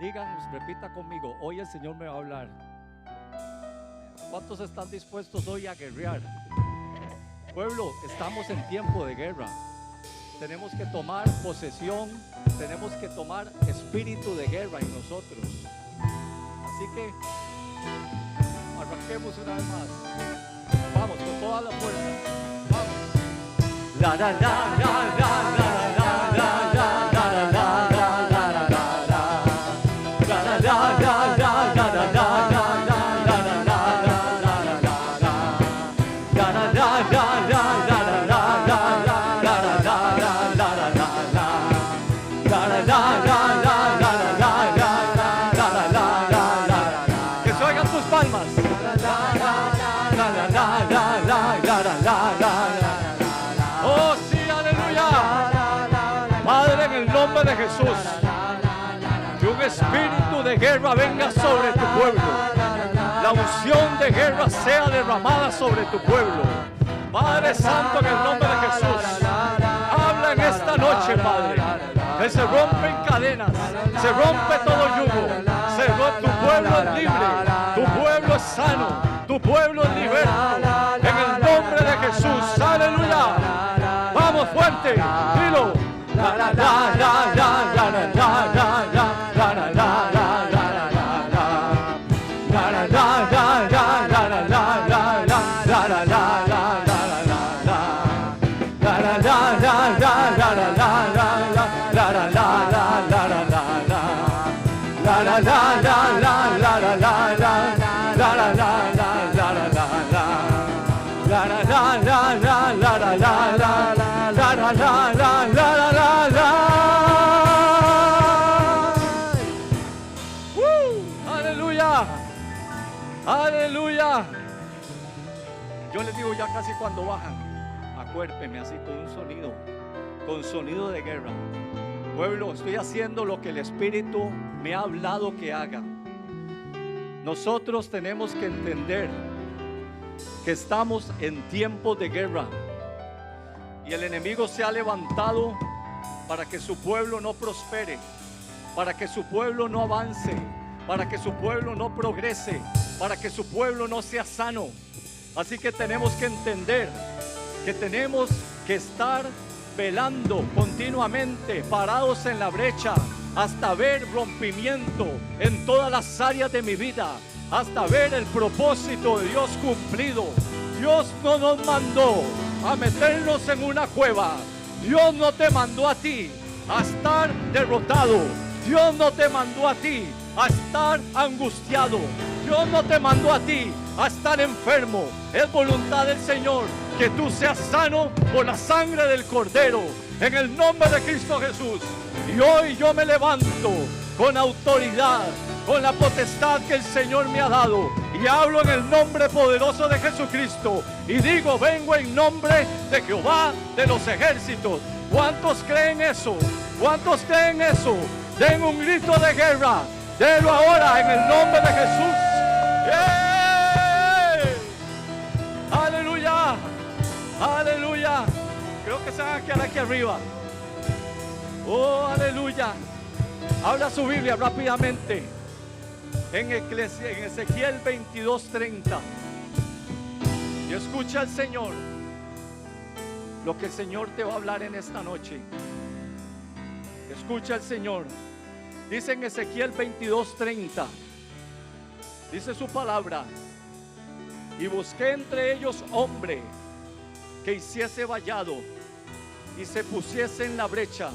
Digan, repita conmigo, hoy el Señor me va a hablar. ¿Cuántos están dispuestos hoy a guerrear? Pueblo, estamos en tiempo de guerra. Tenemos que tomar posesión, tenemos que tomar espíritu de guerra en nosotros. Así que arranquemos una vez más. Vamos con toda la fuerza. Vamos. La la la la la la la la la la la Oh, sí, aleluya. Padre, en el nombre de Jesús, que un espíritu de guerra venga sobre tu pueblo. La unción de guerra sea derramada sobre tu pueblo. Padre Santo, en el nombre de Jesús, habla en esta noche, Padre, que se rompen cadenas, se rompe todo yugo, tu pueblo es libre, tu pueblo es sano, tu pueblo es liberto, en el nombre de Jesús, aleluya. Vamos fuerte, dilo. La la la la la la la la la la la la aleluya, aleluya. Yo les digo ya casi cuando bajan, acuérpeme así con sonido de guerra. Pueblo, estoy haciendo lo que el Espíritu me ha hablado que haga. Nosotros tenemos que entender que estamos en tiempos de guerra y el enemigo se ha levantado para que su pueblo no prospere, para que su pueblo no avance, para que su pueblo no progrese, para que su pueblo no sea sano. Así que tenemos que entender que tenemos que estar velando continuamente, parados en la brecha, hasta ver rompimiento en todas las áreas de mi vida, hasta ver el propósito de Dios cumplido. Dios no nos mandó a meternos en una cueva. Dios no te mandó a ti a estar derrotado. Dios no te mandó a ti a estar angustiado. Dios no te mandó a ti a estar enfermo. Es voluntad del Señor que tú seas sano por la sangre del Cordero, en el nombre de Cristo Jesús. Y hoy yo me levanto con autoridad, con la potestad que el Señor me ha dado, y hablo en el nombre poderoso de Jesucristo y digo: vengo en nombre de Jehová de los ejércitos. ¿Cuántos creen eso? ¿Cuántos creen eso? Den un grito de guerra, denlo ahora en el nombre de Jesús. ¡Yeah! Aleluya, aleluya. Creo que se van a quedar aquí arriba. Oh, aleluya. Habla su Biblia rápidamente en Ezequiel 22:30 y escucha al Señor lo que el Señor te va a hablar en esta noche. Escucha al Señor. Dice en Ezequiel 22:30, dice su palabra: y busqué entre ellos hombre que hiciese vallado y se pusiese en la brecha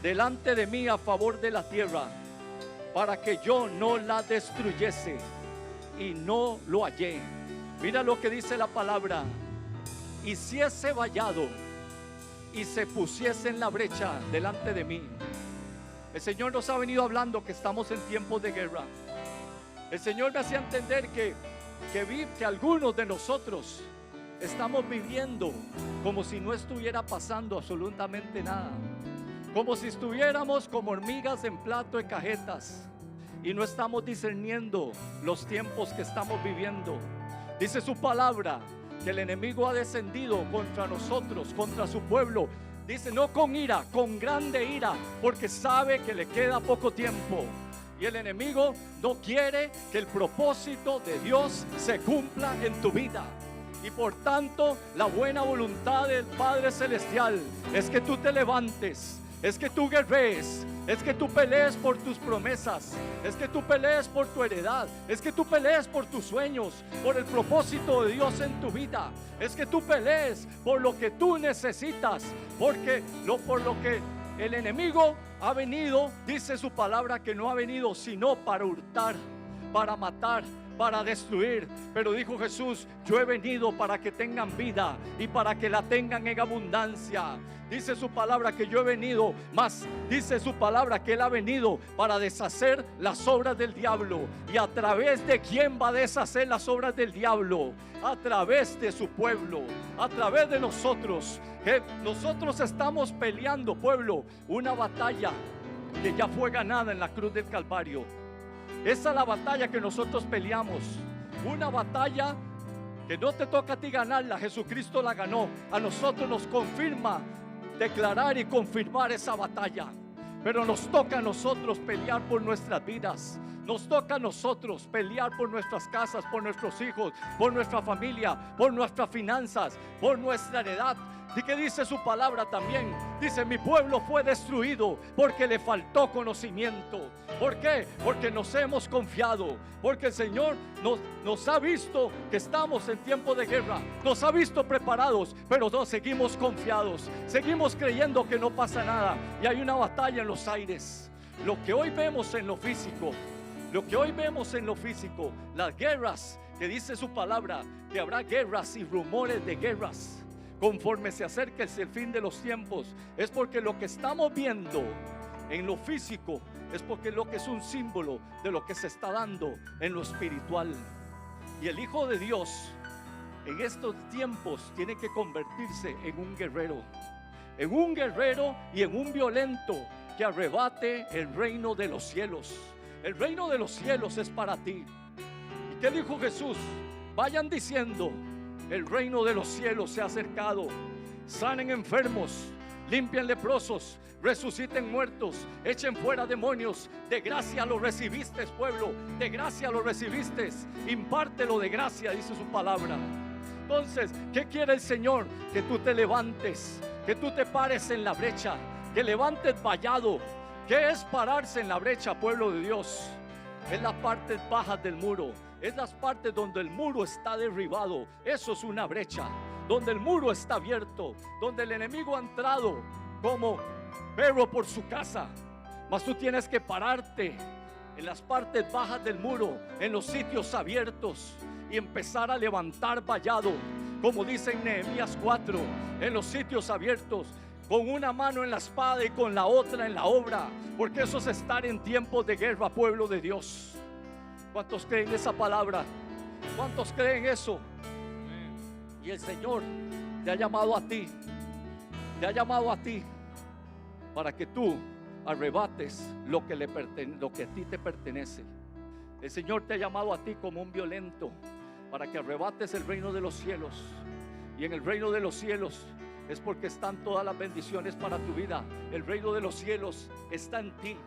delante de mí a favor de la tierra, para que yo no la destruyese, y no lo hallé. Mira lo que dice la palabra: hiciese vallado y se pusiese en la brecha delante de mí. El Señor nos ha venido hablando que estamos en tiempos de guerra. El Señor me hacía entender que algunos de nosotros estamos viviendo como si no estuviera pasando absolutamente nada, como si estuviéramos como hormigas en plato de cajetas, y no estamos discerniendo los tiempos que estamos viviendo. Dice su palabra que el enemigo ha descendido contra nosotros, contra su pueblo. Dice, no con ira, con grande ira, porque sabe que le queda poco tiempo. Y el enemigo no quiere que el propósito de Dios se cumpla en tu vida. Y por tanto, la buena voluntad del Padre Celestial es que tú te levantes, es que tú guerrees, es que tú pelees por tus promesas, es que tú pelees por tu heredad, es que tú pelees por tus sueños, por el propósito de Dios en tu vida, es que tú pelees por lo que tú necesitas, porque por lo que el enemigo ha venido, dice su palabra, que no ha venido sino para hurtar, para matar, para destruir. Pero dijo Jesús: yo he venido para que tengan vida y para que la tengan en abundancia. Dice su palabra que yo he venido, más dice su palabra que Él ha venido para deshacer las obras del diablo. ¿Y a través de quién va a deshacer las obras del diablo? A través de su pueblo, a través de nosotros. Que nosotros estamos peleando, pueblo, una batalla que ya fue ganada en la cruz del Calvario. Esa es la batalla que nosotros peleamos. Una batalla que no te toca a ti ganarla, Jesucristo la ganó. A nosotros nos confirma declarar y confirmar esa batalla. Pero nos toca a nosotros pelear por nuestras vidas. Nos toca a nosotros pelear por nuestras casas, por nuestros hijos, por nuestra familia, por nuestras finanzas, por nuestra heredad. ¿Y qué dice su palabra también? Dice: mi pueblo fue destruido porque le faltó conocimiento. ¿Por qué? Porque nos hemos confiado, porque el Señor nos ha visto que estamos en tiempo de guerra, nos ha visto preparados, pero no seguimos confiados, seguimos creyendo que no pasa nada. Y hay una batalla en los aires. Lo que hoy vemos en lo físico, las guerras, que dice su palabra, que habrá guerras y rumores de guerras conforme se acerque el fin de los tiempos, es porque lo que estamos viendo en lo físico es porque lo que es un símbolo de lo que se está dando en lo espiritual. Y el Hijo de Dios en estos tiempos tiene que convertirse en un guerrero y en un violento que arrebate el reino de los cielos. El reino de los cielos es para ti. ¿Y qué dijo Jesús? Vayan diciendo: el reino de los cielos se ha acercado. Sanen enfermos, limpien leprosos, resuciten muertos, echen fuera demonios. De gracia lo recibiste, pueblo, de gracia lo recibiste. Impártelo de gracia, dice su palabra. Entonces, ¿qué quiere el Señor? Que tú te levantes, que tú te pares en la brecha, que levantes vallado. ¿Qué es pararse en la brecha, pueblo de Dios? Es las partes bajas del muro, es las partes donde el muro está derribado. Eso es una brecha, donde el muro está abierto, donde el enemigo ha entrado como perro por su casa. Mas tú tienes que pararte en las partes bajas del muro, en los sitios abiertos, y empezar a levantar vallado, como dice en Nehemías 4, en los sitios abiertos, con una mano en la espada y con la otra en la obra, porque eso es estar en tiempos de guerra, pueblo de Dios. ¿Cuántos creen esa palabra? ¿Cuántos creen eso? Y el Señor te ha llamado a ti, para que tú arrebates lo que a ti te pertenece. El Señor te ha llamado a ti como un violento, para que arrebates el reino de los cielos. Y en el reino de los cielos es porque están todas las bendiciones para tu vida. El reino de los cielos está en ti.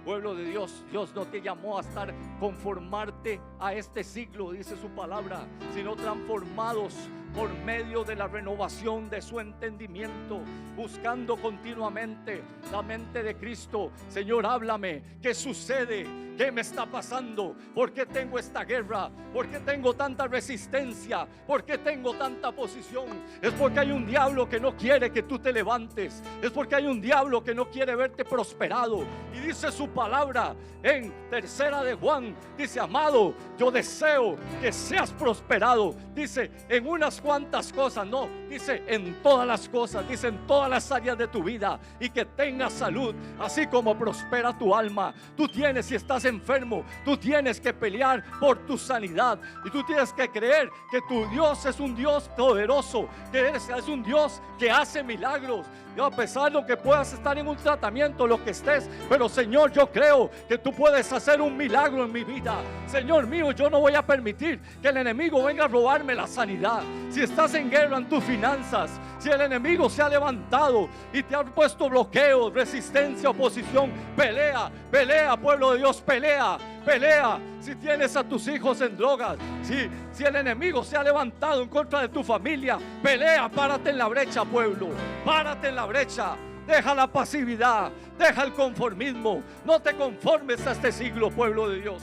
Pueblo de Dios, Dios no te llamó a estar conformarte a este siglo, dice su palabra, sino transformados por medio de la renovación de su entendimiento, buscando continuamente la mente de Cristo. Señor, háblame, ¿qué sucede? ¿Qué me está pasando? ¿Por qué tengo esta guerra? ¿Por qué tengo tanta resistencia? ¿Por qué tengo tanta oposición? Es porque hay un diablo que no quiere que tú te levantes. Es porque hay un diablo que no quiere verte prosperado. Y dice su palabra en 3 de Juan, dice: amado, yo deseo que seas prosperado. Dice en unas cuantas cosas, no, dice en todas las cosas, dice en todas las áreas de tu vida, y que tengas salud, así como prospera tu alma. Tú tienes, si estás enfermo, tú tienes que pelear por tu sanidad, y tú tienes que creer que tu Dios es un Dios poderoso, que es un Dios que hace milagros. Yo, a pesar de que puedas estar en un tratamiento, lo que estés, pero Señor, yo creo que tú puedes hacer un milagro en mi vida. Señor mío, yo no voy a permitir que el enemigo venga a robarme la sanidad. si estás en guerra en tus finanzas, si el enemigo se ha levantado y te ha puesto bloqueos, resistencia, oposición, pelea, pelea, pueblo de Dios, pelea, pelea. Si tienes a tus hijos en drogas, si el enemigo se ha levantado en contra de tu familia, pelea, párate en la brecha, pueblo, párate en la brecha. Deja la pasividad, deja el conformismo, no te conformes a este siglo, pueblo de Dios,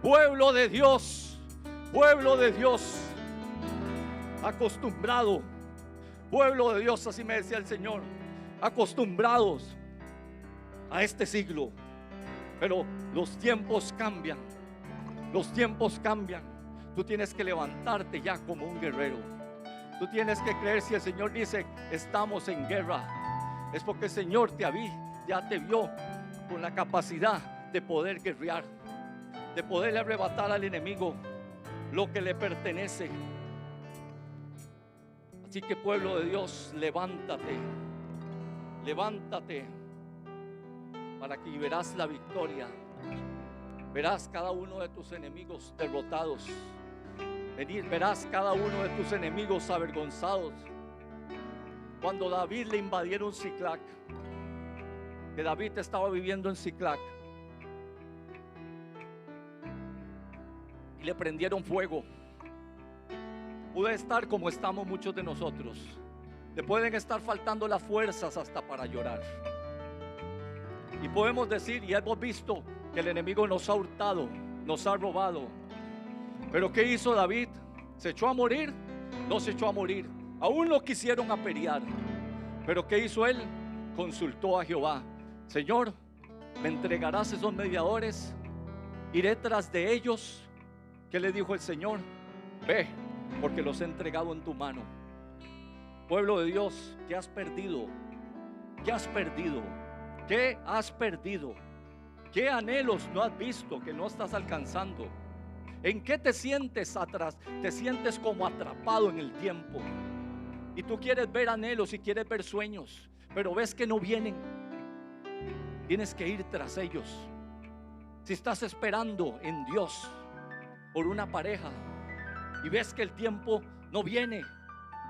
pueblo de Dios, pueblo de Dios, acostumbrado, pueblo de Dios, así me decía el Señor, acostumbrados a este siglo. Pero los tiempos cambian, los tiempos cambian. Tú tienes que levantarte ya como un guerrero. Tú tienes que creer. Si el Señor dice estamos en guerra, es porque el Señor ya te vio con la capacidad de poder guerrear, de poderle arrebatar al enemigo lo que le pertenece. Así que, pueblo de Dios, levántate, levántate, para que verás la victoria. Verás cada uno de tus enemigos derrotados. Verás cada uno de tus enemigos avergonzados. Cuando David le invadieron Siclac, que David estaba viviendo en Siclac, y le prendieron fuego, puede estar como estamos muchos de nosotros. Le pueden estar faltando las fuerzas hasta para llorar. Y podemos decir, y hemos visto, que el enemigo nos ha hurtado, nos ha robado. Pero ¿qué hizo David? ¿Se echó a morir? No se echó a morir. Aún lo quisieron apedrear. Pero ¿qué hizo él? Consultó a Jehová. Señor, ¿me entregarás esos mediadores? Iré tras de ellos. ¿Qué le dijo el Señor? Ve, porque los he entregado en tu mano. Pueblo de Dios, ¿qué has perdido? ¿Qué has perdido? ¿Qué has perdido? ¿Qué anhelos no has visto que no estás alcanzando? ¿En qué te sientes atrás? Te sientes como atrapado en el tiempo. Y tú quieres ver anhelos y quieres ver sueños, pero ves que no vienen. Tienes que ir tras ellos. Si estás esperando en Dios por una pareja y ves que el tiempo no viene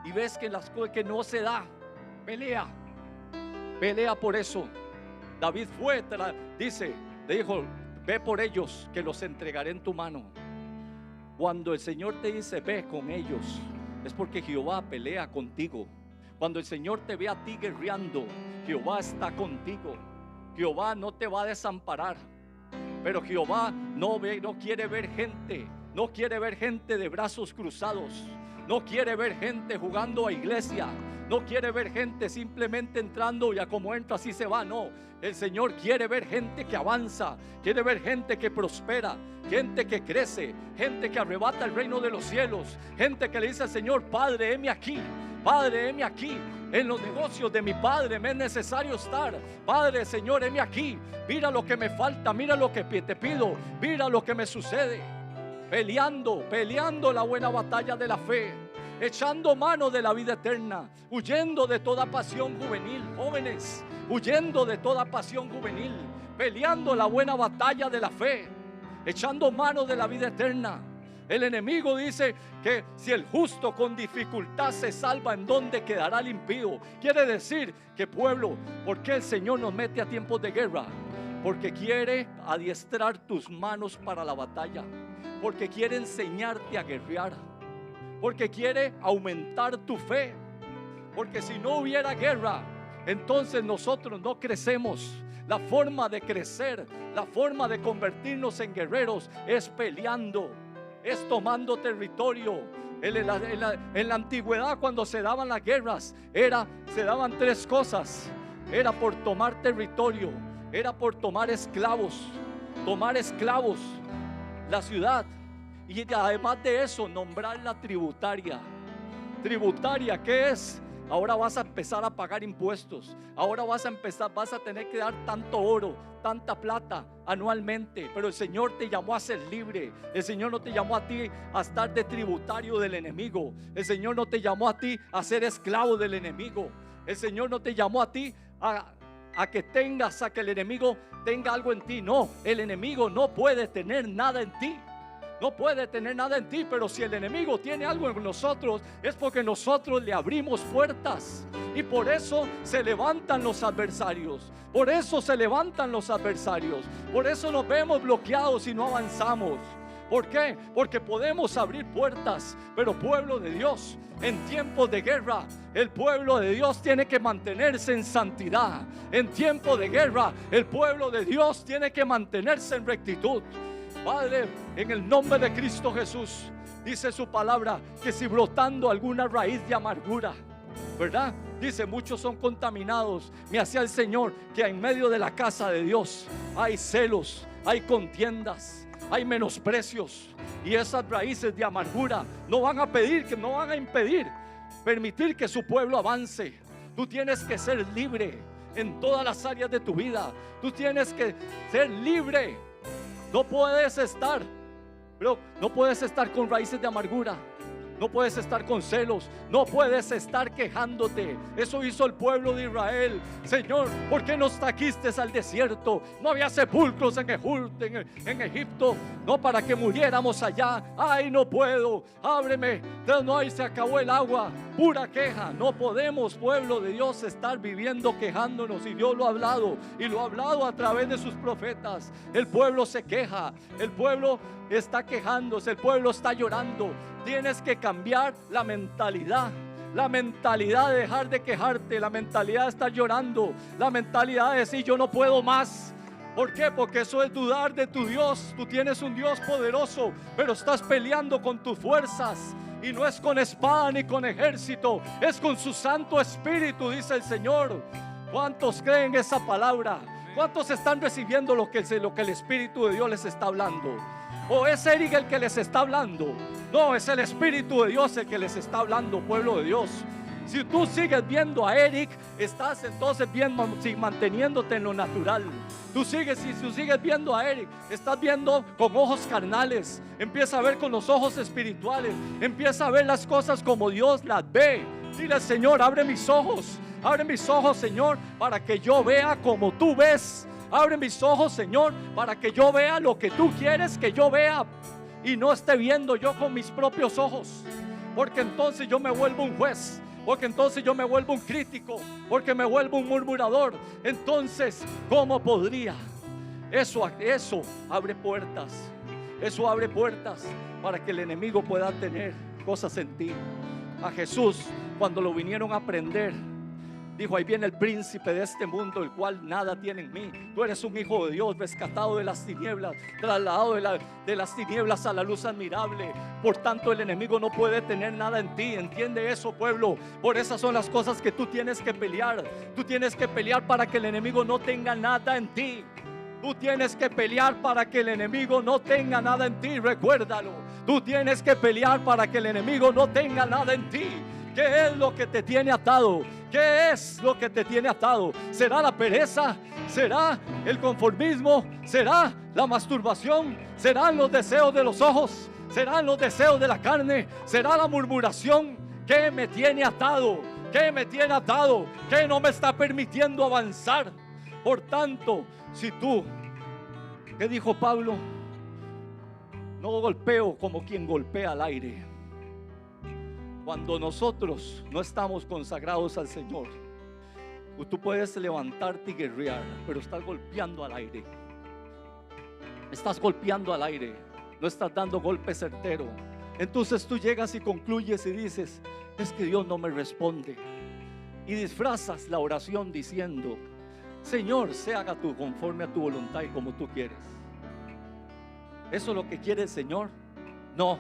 y ves que las cosas que no se da, pelea, pelea por eso. David le dijo, ve por ellos, que los entregaré en tu mano. Cuando el Señor te dice ve con ellos, es porque Jehová pelea contigo. Cuando el Señor te ve a ti guerreando, Jehová está contigo. Jehová no te va a desamparar. Pero Jehová no quiere ver gente, no quiere ver gente de brazos cruzados, no quiere ver gente jugando a iglesia, no quiere ver gente simplemente entrando y a como entra así se va. No, el Señor quiere ver gente que avanza, quiere ver gente que prospera, gente que crece, gente que arrebata el reino de los cielos, gente que le dice al Señor, Padre, heme aquí, Padre, heme aquí. En los negocios de mi Padre me es necesario estar. Padre, Señor, heme aquí. Mira lo que me falta, mira lo que te pido, mira lo que me sucede. Peleando la buena batalla de la fe, echando mano de la vida eterna, huyendo de toda pasión juvenil. Jóvenes, huyendo de toda pasión juvenil, peleando la buena batalla de la fe, echando mano de la vida eterna. El enemigo dice que si el justo con dificultad se salva, ¿en dónde quedará el impío? Quiere decir que, pueblo, ¿por qué el Señor nos mete a tiempos de guerra? Porque quiere adiestrar tus manos para la batalla, porque quiere enseñarte a guerrear, porque quiere aumentar tu fe. Porque si no hubiera guerra, entonces nosotros no crecemos. La forma de crecer, la forma de convertirnos en guerreros es peleando, es tomando territorio. En la antigüedad, cuando se daban las guerras, se daban tres cosas. Era por tomar territorio, era por tomar esclavos, la ciudad, y además de eso nombrar la tributaria. Tributaria, ¿qué es? Ahora vas a empezar a pagar impuestos. Ahora vas a tener que dar tanto oro, tanta plata anualmente. Pero el Señor te llamó a ser libre. El Señor no te llamó a ti a estar de tributario del enemigo. El Señor no te llamó a ti a ser esclavo del enemigo. El Señor no te llamó a ti a que el enemigo tenga algo en ti. No, el enemigo no puede tener nada en ti. no puede tener nada en ti. Pero si el enemigo tiene algo en nosotros, es porque nosotros le abrimos puertas. Y por eso se levantan los adversarios. Por eso se levantan los adversarios. Por eso nos vemos bloqueados y no avanzamos. ¿Por qué? Porque podemos abrir puertas, pero pueblo de Dios, en tiempos de guerra, el pueblo de Dios tiene que mantenerse en santidad. En tiempo de guerra, el pueblo de Dios tiene que mantenerse en rectitud. Padre, en el nombre de Cristo Jesús, dice su palabra que si brotando alguna raíz de amargura, ¿verdad? Dice, muchos son contaminados. Me hacía el Señor que en medio de la casa de Dios hay celos, hay contiendas, hay menosprecios, y esas raíces de amargura no van a impedir, permitir que su pueblo avance. Tú tienes que ser libre en todas las áreas de tu vida. Tú tienes que ser libre. No puedes estar con raíces de amargura. No puedes estar con celos, no puedes estar quejándote. Eso hizo el pueblo de Israel. Señor, ¿por qué nos trajiste al desierto? No había sepulcros en Egipto, no, para que muriéramos allá. Ay, no puedo, ábreme. No, y se acabó el agua. Pura queja. No podemos, pueblo de Dios, estar viviendo quejándonos. Y Dios lo ha hablado, y lo ha hablado a través de sus profetas. El pueblo se queja, el pueblo está quejándose, el pueblo está llorando. Tienes que cambiar la mentalidad. La mentalidad de dejar de quejarte, la mentalidad de estar llorando, la mentalidad de decir yo no puedo más. ¿Por qué? Porque eso es dudar de tu Dios. Tú tienes un Dios poderoso, pero estás peleando con tus fuerzas. Y no es con espada ni con ejército, es con su Santo Espíritu, dice el Señor. ¿Cuántos creen esa palabra? ¿Cuántos están recibiendo lo que el Espíritu de Dios les está hablando? ¿O es Eric el que les está hablando? No, es el Espíritu de Dios el que les está hablando, pueblo de Dios. Si tú sigues viendo a Eric, estás entonces manteniéndote en lo natural. Si tú sigues viendo a Eric, estás viendo con ojos carnales. Empieza a ver con los ojos espirituales. Empieza a ver las cosas como Dios las ve. Dile al Señor, abre mis ojos, Señor, para que yo vea como tú ves. Abre mis ojos, Señor, para que yo vea lo que tú quieres que yo vea, y no esté viendo yo con mis propios ojos. Porque entonces yo me vuelvo un juez, porque entonces yo me vuelvo un crítico, porque me vuelvo un murmurador. Entonces, ¿cómo podría? Eso abre puertas. Eso abre puertas para que el enemigo pueda tener cosas en ti. A Jesús, cuando lo vinieron a prender, dijo, ahí viene el príncipe de este mundo, el cual nada tiene en mí. Tú eres un hijo de Dios, rescatado de las tinieblas, trasladado de las tinieblas a la luz admirable. Por tanto, el enemigo no puede tener nada en ti. Entiende eso, pueblo. Por esas son las cosas que tú tienes que pelear. Tú tienes que pelear para que el enemigo no tenga nada en ti. Tú tienes que pelear para que el enemigo no tenga nada en ti. Recuérdalo. Tú tienes que pelear para que el enemigo no tenga nada en ti. ¿Qué es lo que te tiene atado? ¿Qué es lo que te tiene atado? ¿Será la pereza? ¿Será el conformismo? ¿Será la masturbación? ¿Serán los deseos de los ojos? ¿Serán los deseos de la carne? ¿Será la murmuración? ¿Qué me tiene atado? ¿Qué me tiene atado? ¿Qué no me está permitiendo avanzar? Por tanto, si tú, ¿qué dijo Pablo? No golpeo como quien golpea al aire. Cuando nosotros no estamos consagrados al Señor, tú puedes levantarte y guerrear, pero estás golpeando al aire. Estás golpeando al aire, no estás dando golpe certero. Entonces tú llegas y concluyes y dices, es que Dios no me responde. Y disfrazas la oración diciendo, Señor, se haga tú conforme a tu voluntad y como tú quieres. ¿Eso es lo que quiere el Señor? No.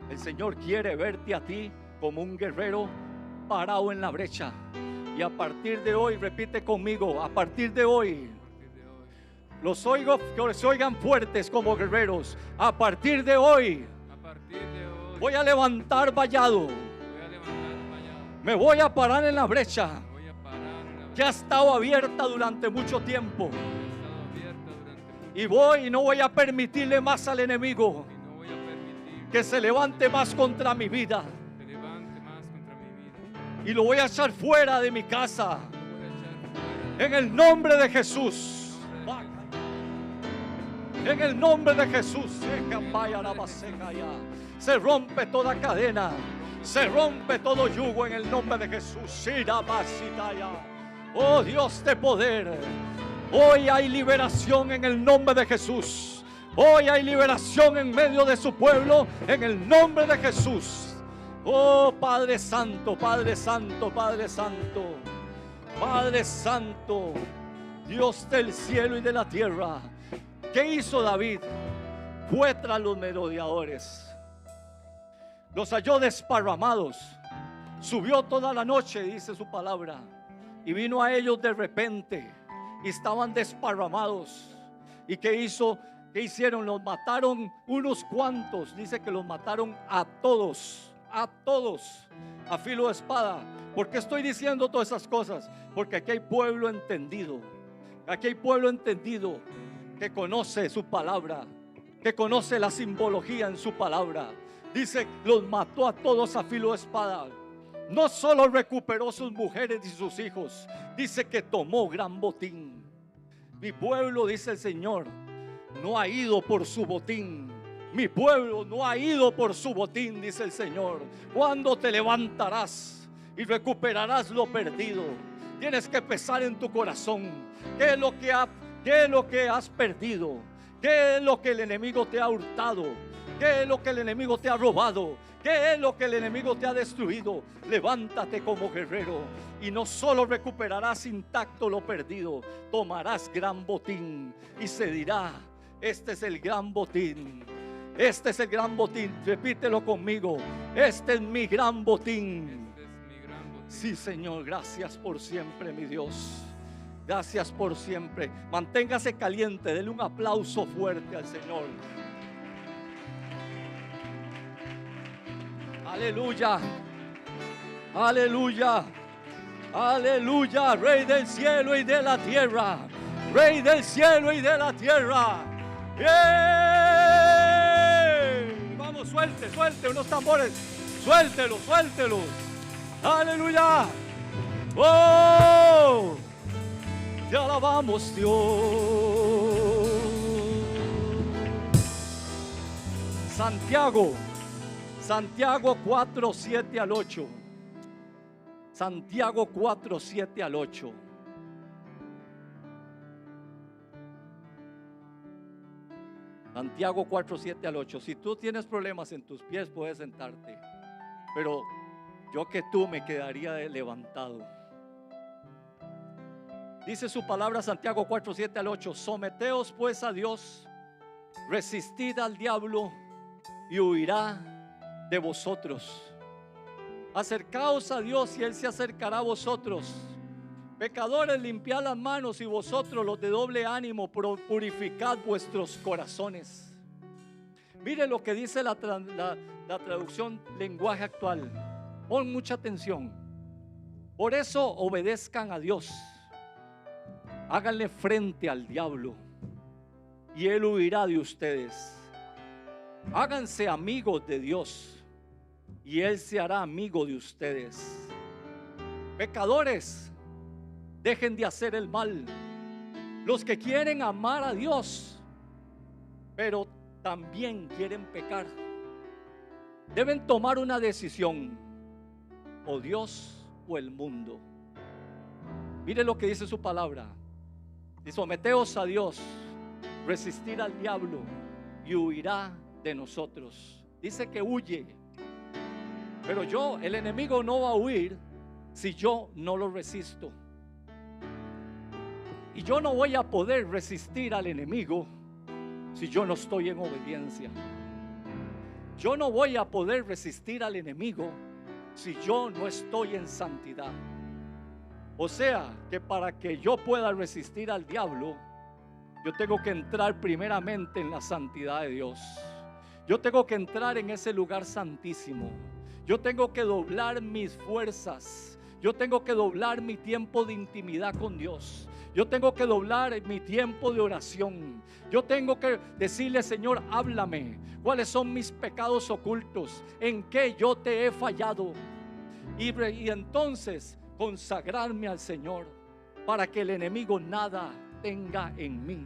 El Señor quiere verte a ti como un guerrero parado en la brecha. Y a partir de hoy, repite conmigo, a partir de hoy, los oigo que se oigan fuertes como guerreros. A partir de hoy, voy a levantar vallado. Me voy a parar en la brecha que ha estado abierta durante mucho tiempo. Y no voy a permitirle más al enemigo que se levante más contra mi vida. Y lo voy a echar fuera de mi casa en el nombre de Jesús. En el nombre de Jesús. Se rompe toda cadena. Se rompe todo yugo en el nombre de Jesús. Oh Dios de poder, hoy hay liberación en el nombre de Jesús. Hoy hay liberación en medio de su pueblo en el nombre de Jesús. Oh Padre Santo, Padre Santo, Padre Santo, Padre Santo, Dios del cielo y de la tierra. ¿Qué hizo David? Fue tras los merodeadores, los halló desparramados, subió toda la noche, dice su palabra, y vino a ellos de repente, y estaban desparramados. ¿Y qué hizo? ¿Qué hicieron? Los mataron unos cuantos. Dice que los mataron a todos, a filo de espada. ¿Por qué estoy diciendo todas esas cosas? Porque aquí hay pueblo entendido. Aquí hay pueblo entendido que conoce su palabra, que conoce la simbología en su palabra. Dice, los mató a todos a filo de espada. No solo recuperó sus mujeres y sus hijos, dice que tomó gran botín. Mi pueblo, dice el Señor, no ha ido por su botín. Mi pueblo no ha ido por su botín, dice el Señor. ¿Cuándo te levantarás y recuperarás lo perdido? Tienes que pensar en tu corazón. ¿Qué es lo que has perdido? ¿Qué es lo que el enemigo te ha hurtado? ¿Qué es lo que el enemigo te ha robado? ¿Qué es lo que el enemigo te ha destruido? Levántate como guerrero y no solo recuperarás intacto lo perdido, tomarás gran botín y se dirá: este es el gran botín. Este es el gran botín. Repítelo conmigo: este es mi gran botín. Sí, Señor, gracias por siempre, mi Dios. Gracias por siempre. Manténgase caliente, dele un aplauso fuerte al Señor. Aleluya, aleluya, aleluya. Rey del cielo y de la tierra, Rey del cielo y de la tierra. ¡Bien! Vamos, suelte unos tambores. Suéltelos. Aleluya. ¡Oh! Te alabamos, Dios. Santiago 4, 7 al 8. Santiago 4, 7 al 8. Santiago 4, 7 al 8. Si tú tienes problemas en tus pies, puedes sentarte. Pero yo que tú me quedaría levantado. Dice su palabra, Santiago 4, 7 al 8. Someteos pues a Dios, resistid al diablo y huirá de vosotros. Acercaos a Dios y Él se acercará a vosotros. Pecadores, limpiad las manos, y vosotros los de doble ánimo, purificad vuestros corazones. Mire lo que dice la traducción lenguaje actual. Pon mucha atención. Por eso obedezcan a Dios. Háganle frente al diablo y él huirá de ustedes. Háganse amigos de Dios y Él se hará amigo de ustedes. Pecadores, dejen de hacer el mal. Los que quieren amar a Dios, pero también quieren pecar, deben tomar una decisión: o Dios o el mundo. Mire lo que dice su palabra: y someteos a Dios, resistir al diablo y huirá de nosotros. Dice que huye, pero el enemigo no va a huir si yo no lo resisto. Y yo no voy a poder resistir al enemigo si yo no estoy en obediencia. Yo no voy a poder resistir al enemigo si yo no estoy en santidad. O sea, que para que yo pueda resistir al diablo, yo tengo que entrar primeramente en la santidad de Dios. Yo tengo que entrar en ese lugar santísimo. Yo tengo que doblar mis fuerzas. Yo tengo que doblar mi tiempo de intimidad con Dios. Yo tengo que doblar mi tiempo de oración. Yo tengo que decirle: Señor, háblame. ¿Cuáles son mis pecados ocultos? ¿En qué yo te he fallado? Y entonces consagrarme al Señor para que el enemigo nada tenga en mí.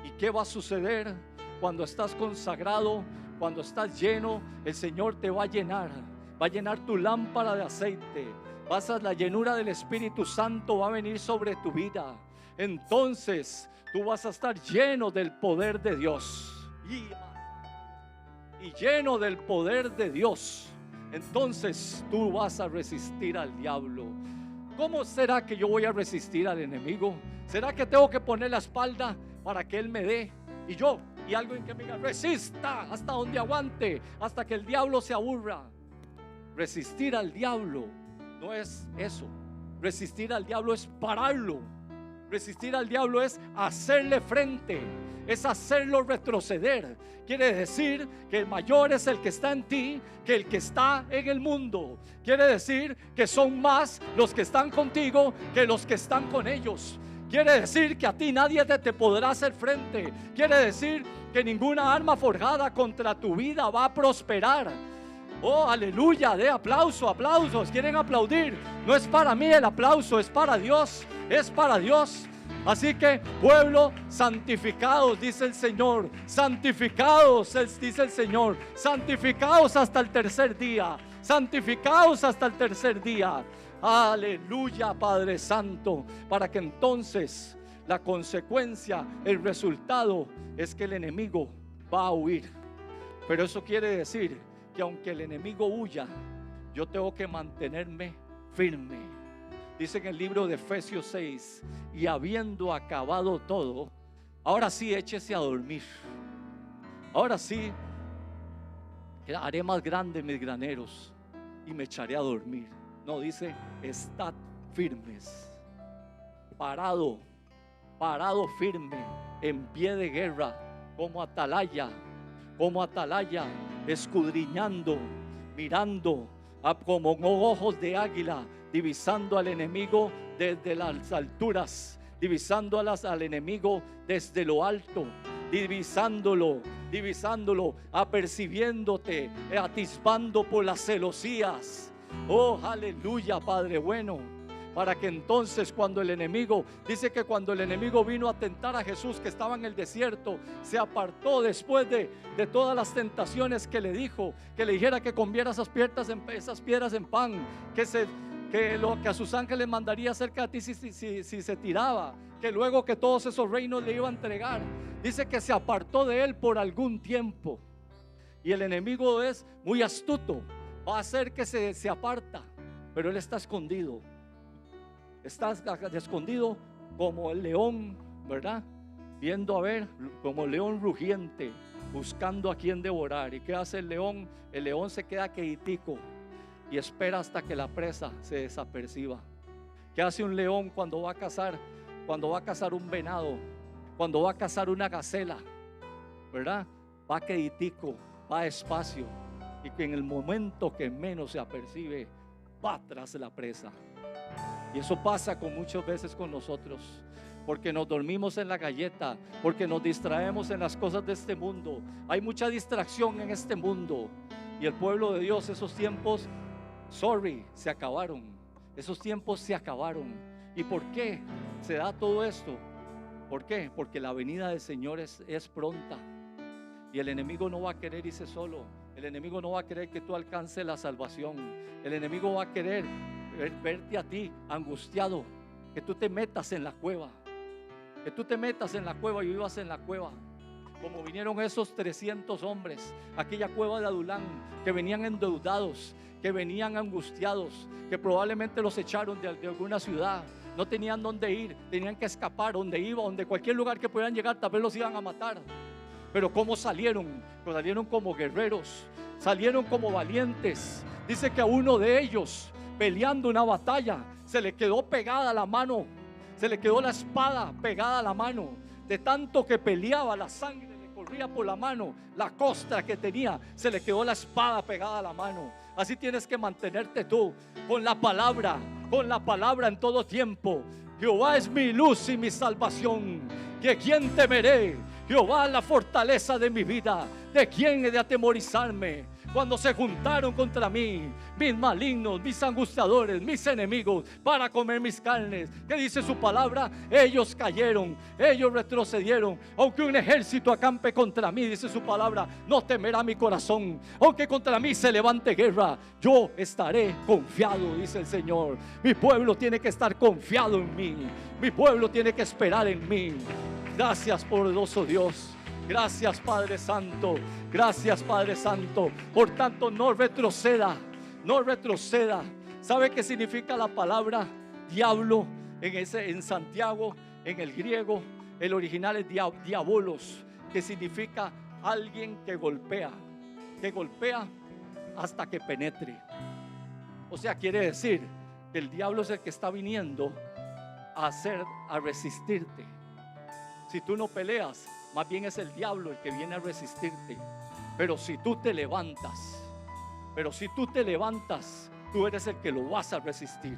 ¿Y qué va a suceder cuando estás consagrado? Cuando estás lleno, el Señor te va a llenar. Va a llenar tu lámpara de aceite. La llenura del Espíritu Santo va a venir sobre tu vida. Entonces tú vas a estar lleno del poder de Dios. Y lleno del poder de Dios, entonces tú vas a resistir al diablo. ¿Cómo será que yo voy a resistir al enemigo? ¿Será que tengo que poner la espalda para que él me dé? Y alguien que me diga, resista hasta donde aguante, hasta que el diablo se aburra. Resistir al diablo no es eso. Resistir al diablo es pararlo. Resistir al diablo es hacerle frente, es hacerlo retroceder. Quiere decir que el mayor es el que está en ti que el que está en el mundo. Quiere decir que son más los que están contigo que los que están con ellos. Quiere decir que a ti nadie te podrá hacer frente. Quiere decir que ninguna arma forjada contra tu vida va a prosperar. Oh, aleluya, de aplausos. ¿Quieren aplaudir? No es para mí el aplauso, es para Dios, es para Dios. Así que, pueblo, santificados, dice el Señor. Santificados, dice el Señor. Santificados hasta el tercer día. Santificados hasta el tercer día. Aleluya, Padre Santo. Para que entonces la consecuencia, el resultado es que el enemigo va a huir. Pero eso quiere decir que aunque el enemigo huya, yo tengo que mantenerme firme. Dice en el libro de Efesios 6, y habiendo acabado todo, ahora sí échese a dormir. Ahora sí haré más grandes mis graneros y me echaré a dormir. No, dice, estad firmes, parado firme, en pie de guerra, como atalaya, escudriñando, mirando, como ojos de águila, divisando al enemigo desde las alturas, divisando al enemigo desde lo alto, divisándolo, apercibiéndote, atisbando por las celosías. Oh, aleluya, Padre bueno. Para que entonces cuando el enemigo, dice que cuando el enemigo vino a tentar a Jesús, que estaba en el desierto, se apartó después de todas las tentaciones que le dijo, que le dijera que conviera esas piedras en pan, que a sus ángeles mandaría cerca de ti si se tiraba, que luego que todos esos reinos le iba a entregar. Dice que se apartó de él por algún tiempo. Y el enemigo es muy astuto, va a hacer que se aparta, pero él está escondido. Está escondido como el león, ¿verdad? Viendo a ver, como león rugiente, buscando a quien devorar. ¿Y qué hace el león? El león se queda quietico y espera hasta que la presa se desaperciba. ¿Qué hace un león cuando va a cazar? Cuando va a cazar un venado, cuando va a cazar una gacela, ¿verdad? Va quietico, va despacio, y que en el momento que menos se apercibe, va tras la presa. Y eso pasa muchas veces con nosotros, porque nos dormimos en la galleta, porque nos distraemos en las cosas de este mundo. Hay mucha distracción en este mundo. Y el pueblo de Dios, esos tiempos, se acabaron. Esos tiempos se acabaron. ¿Y por qué se da todo esto? ¿Por qué? Porque la venida del Señor es pronta. Y el enemigo no va a querer irse solo. El enemigo no va a querer que tú alcances la salvación. El enemigo va a querer verte a ti angustiado, que tú te metas en la cueva, y vivas en la cueva, como vinieron esos 300 hombres, aquella cueva de Adulán, que venían endeudados, que venían angustiados, que probablemente los echaron de alguna ciudad, no tenían dónde ir, tenían que escapar, donde cualquier lugar que pudieran llegar, tal vez los iban a matar. Pero ¿cómo salieron? Pues salieron como guerreros, salieron como valientes. Dice que a uno de ellos, peleando una batalla, se le quedó pegada la mano, se le quedó la espada pegada a la mano. De tanto que peleaba, la sangre le corría por la mano, la costra que tenía, se le quedó la espada pegada a la mano. Así tienes que mantenerte tú, con la palabra en todo tiempo. Jehová es mi luz y mi salvación, ¿de quién temeré? Jehová es la fortaleza de mi vida, ¿de quién he de atemorizarme? cuando se juntaron contra mí mis malignos, mis angustiadores, mis enemigos, para comer mis carnes. ¿Qué dice su palabra? Ellos cayeron, ellos retrocedieron. Aunque un ejército acampe contra mí, dice su palabra, no temerá mi corazón. Aunque contra mí se levante guerra, yo estaré confiado, dice el Señor. Mi pueblo tiene que estar confiado en mí. Mi pueblo tiene que esperar en mí. Gracias, poderoso Dios. Gracias, Padre Santo. Gracias, Padre Santo. Por tanto, no retroceda. No retroceda. ¿Sabe qué significa la palabra diablo en Santiago? En el griego, el original es diabolos, que significa alguien que golpea hasta que penetre. O sea, quiere decir que el diablo es el que está viniendo a resistirte. Si tú no peleas, más bien es el diablo el que viene a resistirte. Pero si tú te levantas, tú eres el que lo vas a resistir.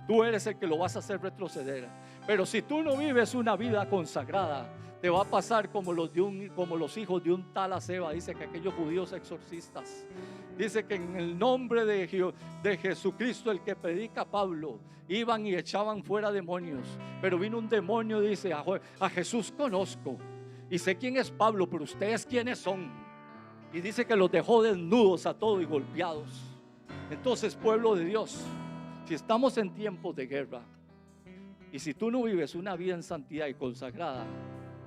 Tú eres el que lo vas a hacer retroceder. Pero si tú no vives una vida consagrada, te va a pasar como los hijos de un tal Aseba. Dice que aquellos judíos exorcistas, dice que en el nombre de Jesucristo, el que predica Pablo, iban y echaban fuera demonios. Pero vino un demonio, dice, a Jesús conozco y sé quién es Pablo, pero ustedes quiénes son. Y dice que los dejó desnudos a todos y golpeados. Entonces, pueblo de Dios, si estamos en tiempos de guerra y si tú no vives una vida en santidad y consagrada,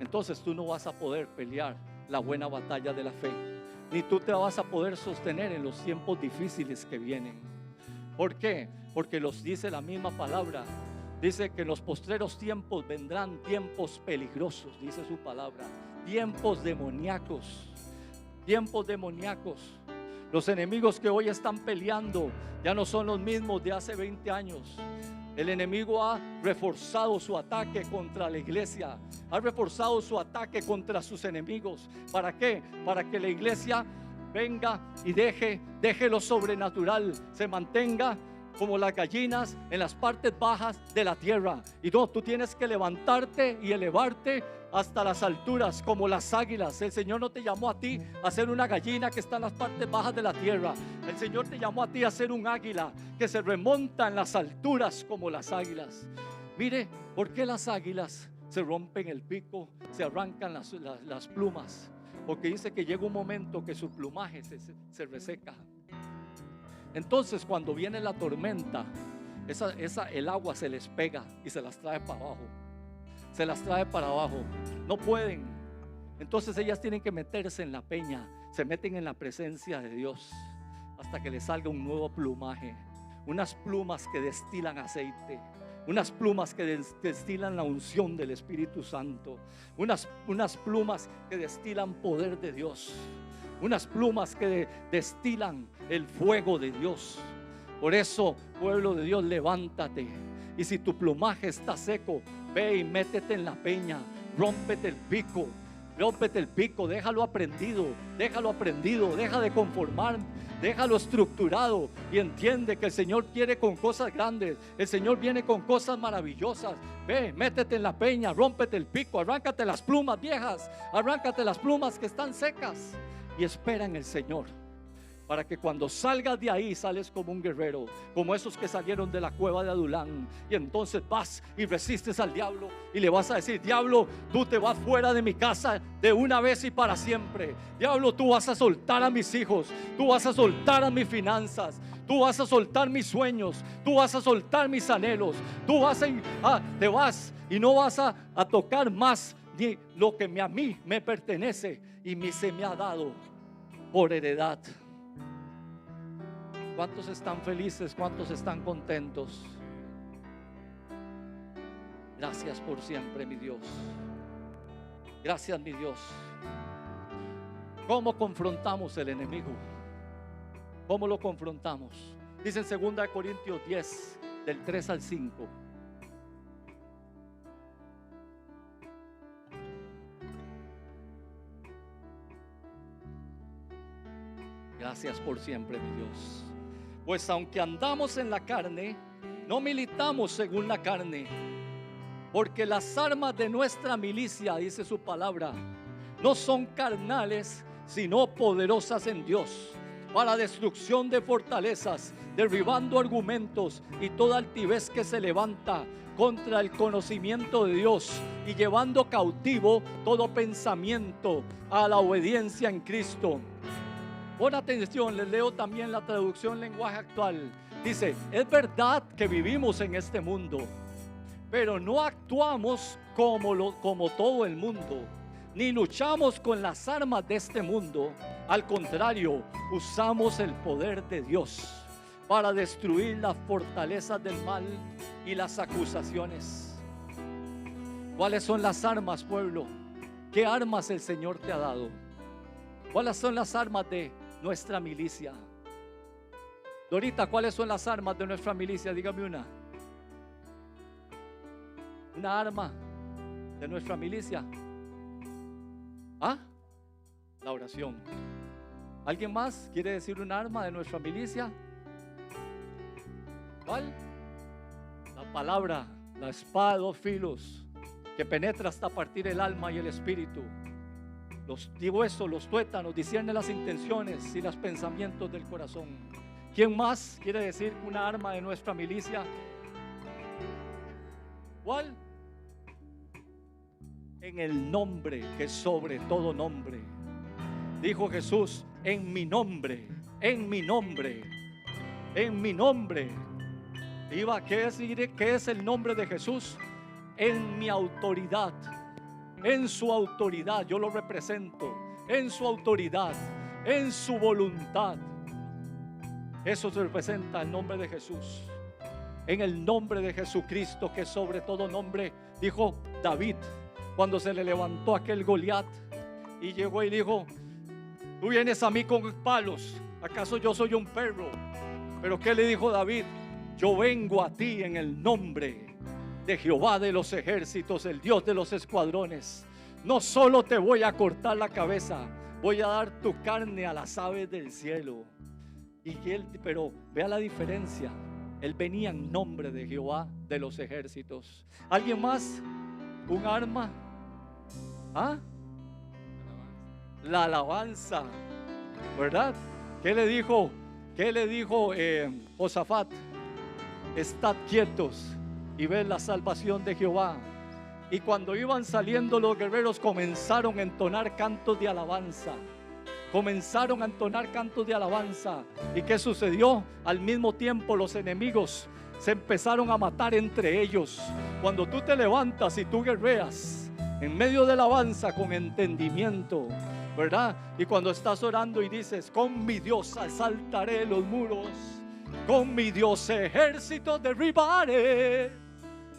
entonces tú no vas a poder pelear la buena batalla de la fe, ni tú te vas a poder sostener en los tiempos difíciles que vienen. ¿Por qué? Porque los dice la misma palabra. Dice que en los postreros tiempos vendrán tiempos peligrosos, dice su palabra, tiempos demoníacos, tiempos demoníacos. Los enemigos que hoy están peleando ya no son los mismos de hace 20 años. El enemigo ha reforzado su ataque contra la iglesia, ha reforzado su ataque contra sus enemigos. ¿Para qué? Para que la iglesia venga y deje lo sobrenatural, se mantenga como las gallinas en las partes bajas de la tierra. Y no, tú tienes que levantarte y elevarte hasta las alturas como las águilas. El Señor no te llamó a ti a ser una gallina que está en las partes bajas de la tierra. El Señor te llamó a ti a ser un águila que se remonta en las alturas como las águilas. Mire, ¿por qué las águilas se rompen el pico, se arrancan las plumas? Porque dice que llega un momento que su plumaje se reseca. Entonces, cuando viene la tormenta, el agua se les pega y se las trae para abajo. Se las trae para abajo. No pueden. Entonces ellas tienen que meterse en la peña. Se meten en la presencia de Dios hasta que les salga un nuevo plumaje. Unas plumas que destilan aceite. Unas plumas que destilan la unción del Espíritu Santo. Unas plumas que destilan poder de Dios. Unas plumas que destilan el fuego de Dios. Por eso, pueblo de Dios, levántate. Y si tu plumaje está seco, ve y métete en la peña. Rómpete el pico. Rómpete el pico. Déjalo aprendido. Deja de conformar. Déjalo estructurado. Y entiende que el Señor quiere con cosas grandes. El Señor viene con cosas maravillosas. Ve, métete en la peña. Rómpete el pico. Arráncate las plumas viejas. Arráncate las plumas que están secas. Y espera en el Señor, para que cuando salgas de ahí sales como un guerrero, como esos que salieron de la cueva de Adulán. Y entonces vas y resistes al diablo y le vas a decir: diablo, tú te vas fuera de mi casa de una vez y para siempre. Diablo, tú vas a soltar a mis hijos, tú vas a soltar a mis finanzas, tú vas a soltar mis sueños, tú vas a soltar mis anhelos, tú te vas y no vas a tocar más ni lo que a mí me pertenece y se me ha dado por heredad. ¿Cuántos están felices? ¿Cuántos están contentos? Gracias por siempre, mi Dios. Gracias, mi Dios. ¿Cómo confrontamos el enemigo? ¿Cómo lo confrontamos? Dice en 2 Corintios 10, del 3 al 5. Gracias por siempre, mi Dios. Pues aunque andamos en la carne, no militamos según la carne, porque las armas de nuestra milicia, dice su palabra, no son carnales, sino poderosas en Dios para destrucción de fortalezas, derribando argumentos y toda altivez que se levanta contra el conocimiento de Dios y llevando cautivo todo pensamiento a la obediencia en Cristo. Pon atención, les leo también la traducción lenguaje actual. Dice: es verdad que vivimos en este mundo, pero no actuamos como todo el mundo, ni luchamos con las armas de este mundo. Al contrario, usamos el poder de Dios para destruir las fortalezas del mal y las acusaciones. ¿Cuáles son las armas, pueblo? ¿Qué armas el Señor te ha dado? ¿Cuáles son las armas de nuestra milicia? Dorita, ¿cuáles son las armas de nuestra milicia? Dígame una. Una arma de nuestra milicia. ¿Ah? La oración. ¿Alguien más quiere decir un arma de nuestra milicia? ¿Cuál? La palabra, la espada de 2 filos, que penetra hasta partir el alma y el espíritu, los huesos, los tuétanos, discierne las intenciones y los pensamientos del corazón. ¿Quién más quiere decir una arma de nuestra milicia? ¿Cuál? En el nombre que es sobre todo nombre. Dijo Jesús: en mi nombre, en mi nombre, en mi nombre. ¿Qué es el nombre de Jesús? En mi autoridad, en su autoridad, yo lo represento, en su autoridad, en su voluntad. Eso se representa el nombre de Jesús. En el nombre de Jesucristo, que sobre todo nombre, dijo David cuando se le levantó aquel Goliat y llegó y dijo: tú vienes a mí con palos, ¿acaso yo soy un perro? Pero ¿qué le dijo David? Yo vengo a ti en el nombre de Jehová de los ejércitos, el Dios de los escuadrones. No solo te voy a cortar la cabeza, voy a dar tu carne a las aves del cielo. Pero vea la diferencia. Él venía en nombre de Jehová de los ejércitos. ¿Alguien más? ¿Un arma? ¿Ah? La alabanza, ¿verdad? ¿Qué le dijo? ¿Qué le dijo Josafat? Estad quietos y ved la salvación de Jehová. Y cuando iban saliendo los guerreros, comenzaron a entonar cantos de alabanza. Comenzaron a entonar cantos de alabanza. ¿Y qué sucedió? Al mismo tiempo los enemigos se empezaron a matar entre ellos. Cuando tú te levantas y tú guerreas en medio de la alabanza con entendimiento, ¿verdad? Y cuando estás orando y dices: con mi Dios asaltaré los muros, con mi Dios ejército derribaré,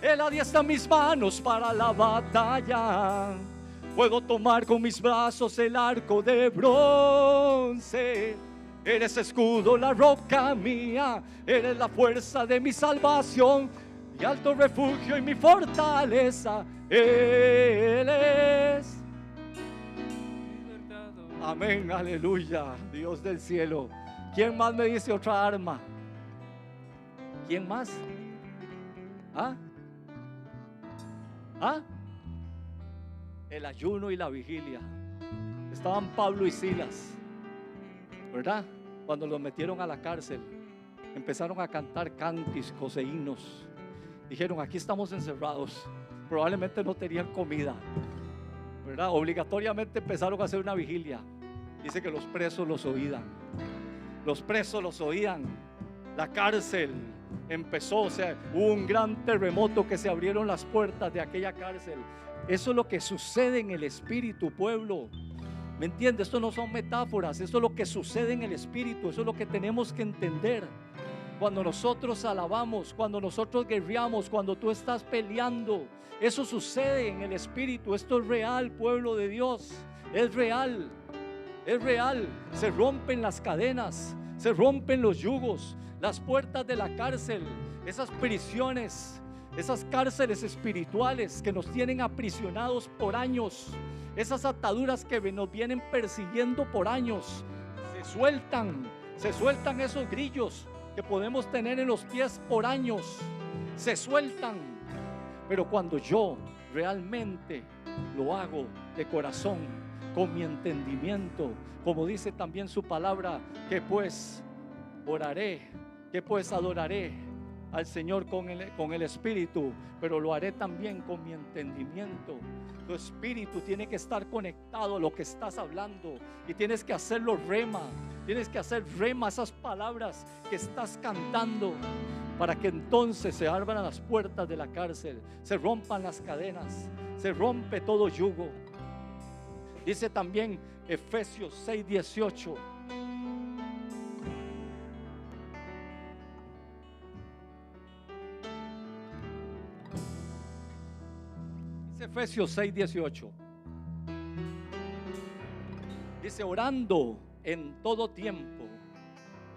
Él adiestra mis manos para la batalla, puedo tomar con mis brazos el arco de bronce. Eres escudo, la roca mía, eres la fuerza de mi salvación, mi alto refugio y mi fortaleza. Él es. Amén, aleluya, Dios del cielo. ¿Quién más me dice otra arma? ¿Quién más? ¿Ah? ¿Ah? El ayuno y la vigilia. Estaban Pablo y Silas, ¿verdad? Cuando los metieron a la cárcel, empezaron a cantar cánticos e himnos. Dijeron: aquí estamos encerrados, probablemente no tenían comida, ¿verdad? Obligatoriamente empezaron a hacer una vigilia. Dice que los presos los oían. Los presos los oían. La cárcel empezó, o sea, hubo un gran terremoto que se abrieron las puertas de aquella cárcel. Eso es lo que sucede en el espíritu, pueblo. ¿Me entiendes? Esto no son metáforas, esto es lo que sucede en el espíritu. Eso es lo que tenemos que entender. Cuando nosotros alabamos, cuando nosotros guerreamos, cuando tú estás peleando, eso sucede en el espíritu. Esto es real, pueblo de Dios. Es real, es real. Se rompen las cadenas, se rompen los yugos, las puertas de la cárcel, esas prisiones, esas cárceles espirituales que nos tienen aprisionados por años, esas ataduras que nos vienen persiguiendo por años, se sueltan esos grillos que podemos tener en los pies por años, se sueltan. Pero cuando yo realmente lo hago de corazón, con mi entendimiento. Como dice también su palabra, que pues oraré, que pues adoraré al Señor con el espíritu, pero lo haré también con mi entendimiento. Tu espíritu tiene que estar conectado a lo que estás hablando y tienes que hacerlo rema. Tienes que hacer rema esas palabras que estás cantando, para que entonces se abran las puertas de la cárcel, se rompan las cadenas, se rompe todo yugo. Dice también Efesios 6:18. Dice Efesios 6:18. Dice: orando en todo tiempo,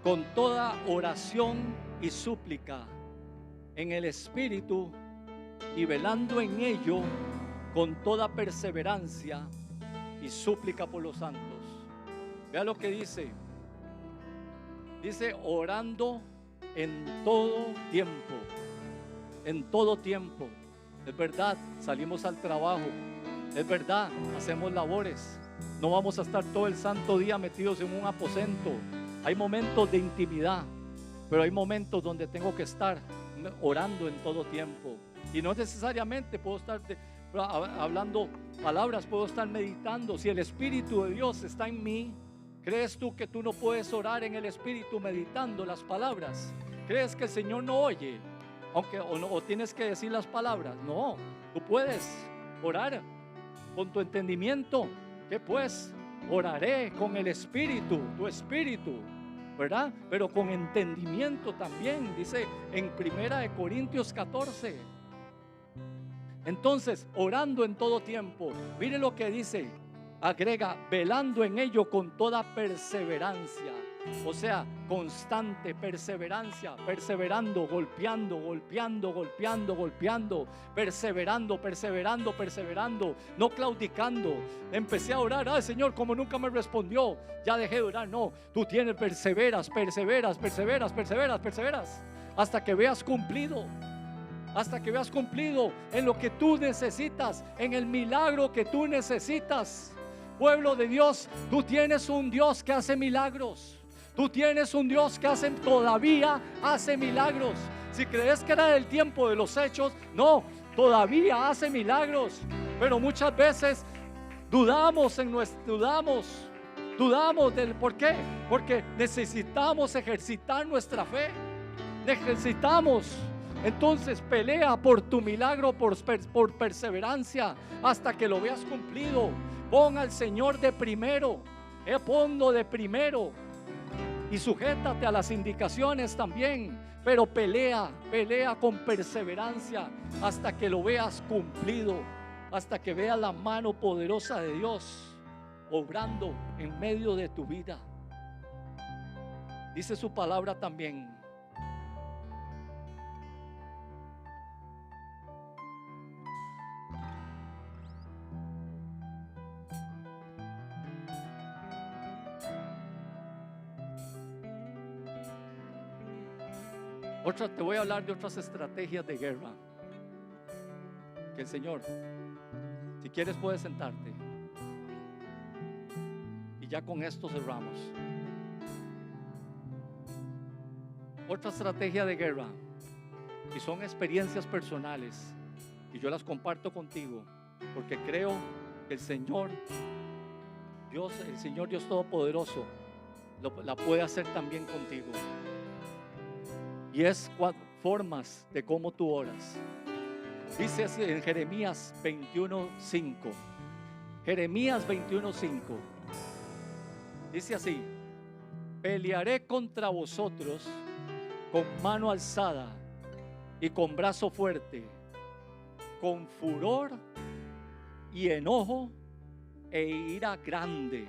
con toda oración y súplica en el Espíritu, y velando en ello con toda perseverancia y súplica por los santos. Vea lo que dice. Dice: orando en todo tiempo. En todo tiempo. Es verdad, salimos al trabajo. Es verdad, hacemos labores. No vamos a estar todo el santo día metidos en un aposento. Hay momentos de intimidad, pero hay momentos donde tengo que estar orando en todo tiempo. Y no necesariamente puedo estar hablando palabras, puedo estar meditando. Si el Espíritu de Dios está en mí, ¿crees tú que tú no puedes orar en el Espíritu meditando las palabras? ¿Crees que el Señor no oye? O tienes que decir las palabras. No, tú puedes orar con tu entendimiento. ¿Qué pues? Oraré con el Espíritu, tu Espíritu, ¿verdad? Pero con entendimiento también, dice en 1 Corintios 14. Entonces, orando en todo tiempo. Mire lo que dice, agrega, velando en ello con toda perseverancia. O sea, constante perseverancia, perseverando, golpeando, perseverando, no claudicando. Empecé a orar, ay Señor, como nunca me respondió, ya dejé de orar. No, tú tienes, perseveras hasta que veas cumplido. Hasta que veas cumplido en lo que tú necesitas, en el milagro que tú necesitas. Pueblo de Dios, tú tienes un Dios que hace milagros. Tú tienes un Dios que todavía hace milagros. Si crees que era del tiempo de los hechos, no, todavía hace milagros. Pero muchas veces dudamos del por qué. Porque necesitamos ejercitar nuestra fe. Necesitamos. Entonces pelea por tu milagro, por perseverancia, hasta que lo veas cumplido. Pon al Señor de primero, ponlo de primero, y sujétate a las indicaciones también. Pero pelea con perseverancia hasta que lo veas cumplido, hasta que veas la mano poderosa de Dios obrando en medio de tu vida. Dice su palabra también. Te voy a hablar de otras estrategias de guerra que el Señor, si quieres puedes sentarte, y ya con esto cerramos. Otra estrategia de guerra, y son experiencias personales, y yo las comparto contigo porque creo que el Señor Dios Todopoderoso la puede hacer también contigo. Y es formas de cómo tú oras. Dice así en Jeremías 21:5. Jeremías 21:5. Dice así: pelearé contra vosotros con mano alzada y con brazo fuerte, con furor y enojo e ira grande.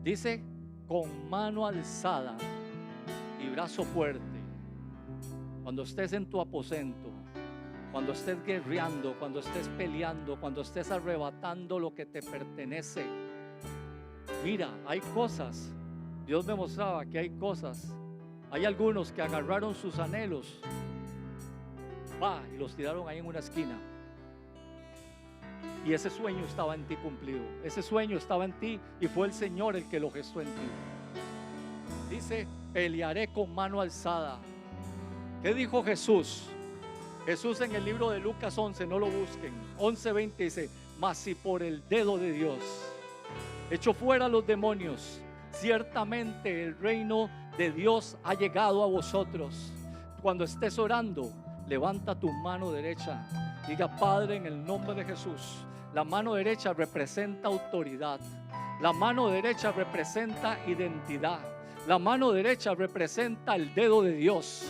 Dice con mano alzada y brazo fuerte. Cuando estés en tu aposento, cuando estés guerreando, cuando estés peleando, cuando estés arrebatando lo que te pertenece, mira, hay cosas. Dios me mostraba que hay cosas. Hay algunos que agarraron sus anhelos y los tiraron ahí en una esquina. y ese sueño estaba en ti cumplido. Ese sueño estaba en ti y fue el Señor el que lo gestó en ti. Dice, pelearé con mano alzada. ¿Qué dijo Jesús? Jesús en el libro de Lucas 11, no lo busquen, 11:20 dice, mas si por el dedo de Dios echo fuera los demonios, ciertamente el reino de Dios ha llegado a vosotros. Cuando estés orando, levanta tu mano derecha, diga, Padre, en el nombre de Jesús. La mano derecha representa autoridad, la mano derecha representa identidad, la mano derecha representa el dedo de Dios,